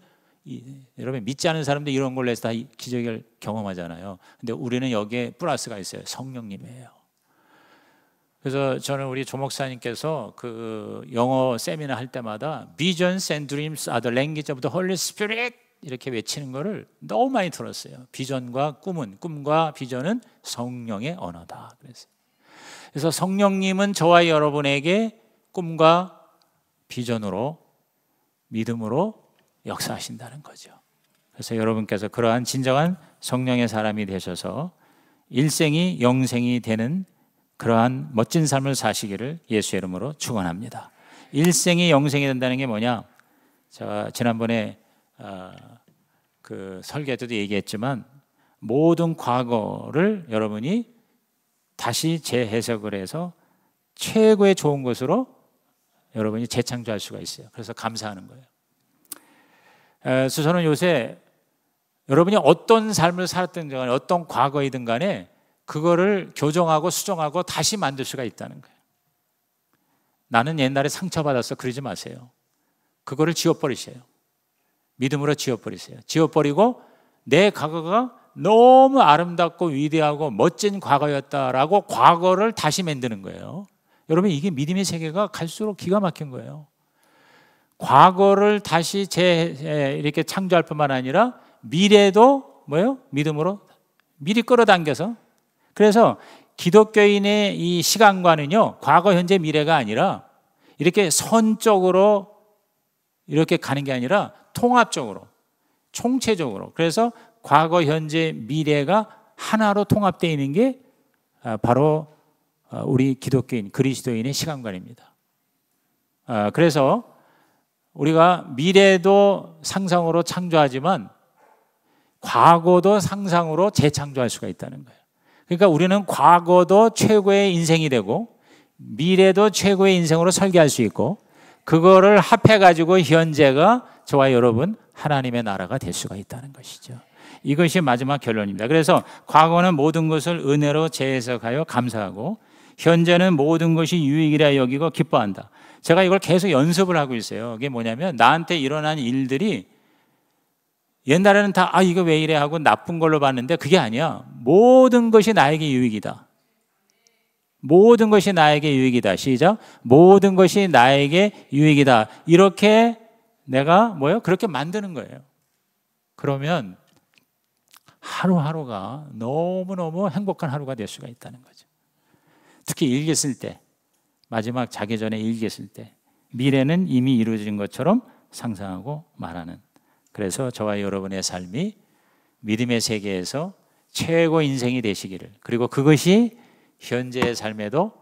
여러분 믿지 않는 사람들 이런 걸로 해서 다 기적을 경험하잖아요. 근데 우리는 여기에 플러스가 있어요. 성령님이에요. 그래서 저는 우리 조 목사님께서 그 영어 세미나 할 때마다 Visions and dreams are the language of the Holy Spirit 이렇게 외치는 거를 너무 많이 들었어요. 비전과 꿈은, 꿈과 비전은 성령의 언어다. 그래서 성령님은 저와 여러분에게 꿈과 비전으로, 믿음으로 역사하신다는 거죠. 그래서 여러분께서 그러한 진정한 성령의 사람이 되셔서 일생이 영생이 되는 그러한 멋진 삶을 사시기를 예수의 이름으로 축원합니다. 일생이 영생이 된다는 게 뭐냐? 제가 지난번에 그 설계 때도 얘기했지만, 모든 과거를 여러분이 다시 재해석을 해서 최고의 좋은 것으로 여러분이 재창조할 수가 있어요. 그래서 감사하는 거예요. 그래서 저는 요새 여러분이 어떤 삶을 살았든 간에, 어떤 과거이든 간에 그거를 교정하고 수정하고 다시 만들 수가 있다는 거예요. 나는 옛날에 상처받았어, 그러지 마세요. 그거를 지워버리세요. 믿음으로 지워버리세요. 지워버리고 내 과거가 너무 아름답고 위대하고 멋진 과거였다라고 과거를 다시 만드는 거예요. 여러분, 이게 믿음의 세계가 갈수록 기가 막힌 거예요. 과거를 다시 이렇게 창조할 뿐만 아니라 미래도 믿음으로 미리 끌어당겨서. 그래서 기독교인의 이 시간관은요, 과거, 현재, 미래가 아니라 이렇게 선적으로 이렇게 가는 게 아니라 통합적으로 총체적으로. 그래서 과거, 현재, 미래가 하나로 통합되어 있는 게 바로 우리 기독교인, 그리스도인의 시간관입니다. 그래서 우리가 미래도 상상으로 창조하지만 과거도 상상으로 재창조할 수가 있다는 거예요. 그러니까 우리는 과거도 최고의 인생이 되고 미래도 최고의 인생으로 설계할 수 있고 그거를 합해가지고 현재가 저와 여러분 하나님의 나라가 될 수가 있다는 것이죠. 이것이 마지막 결론입니다. 그래서 과거는 모든 것을 은혜로 재해석하여 감사하고 현재는 모든 것이 유익이라 여기고 기뻐한다. 제가 이걸 계속 연습을 하고 있어요. 그게 뭐냐면 나한테 일어난 일들이 옛날에는 다 이거 왜 이래 하고 나쁜 걸로 봤는데 그게 아니야. 모든 것이 나에게 유익이다. 모든 것이 나에게 유익이다. 시작. 모든 것이 나에게 유익이다. 이렇게 내가 그렇게 만드는 거예요. 그러면 하루하루가 너무너무 행복한 하루가 될 수가 있다는 거죠. 특히 일기 쓸 때, 마지막 자기 전에 일기 쓸 때 미래는 이미 이루어진 것처럼 상상하고 말하는. 그래서 저와 여러분의 삶이 믿음의 세계에서 최고 인생이 되시기를, 그리고 그것이 현재의 삶에도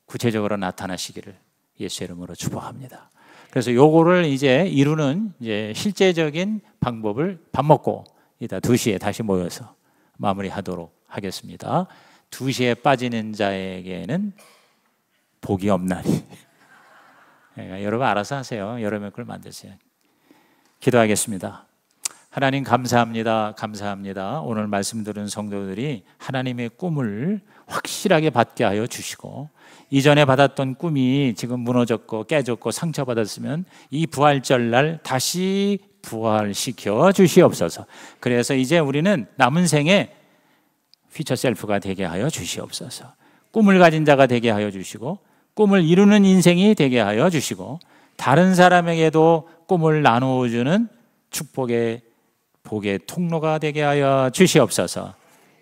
구체적으로 나타나시기를 예수의 이름으로 축복합니다. 그래서 요거를 이제 이루는 실제적인 방법을 밥 먹고 이따 2시에 다시 모여서 마무리하도록 하겠습니다. 2시에 빠지는 자에게는 복이 없나니. 여러분 알아서 하세요. 여러분 그걸 만드세요. 기도하겠습니다. 하나님 감사합니다. 감사합니다. 오늘 말씀 들은 성도들이 하나님의 꿈을 확실하게 받게 하여 주시고 이전에 받았던 꿈이 지금 무너졌고 깨졌고 상처받았으면 이 부활절 날 다시 부활시켜 주시옵소서. 그래서 이제 우리는 남은 생에 퓨처 셀프가 되게 하여 주시옵소서. 꿈을 가진 자가 되게 하여 주시고 꿈을 이루는 인생이 되게 하여 주시고 다른 사람에게도 꿈을 나누어주는 축복의 복의 통로가 되게 하여 주시옵소서.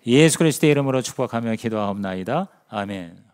예수 그리스도의 이름으로 축복하며 기도하옵나이다. 아멘.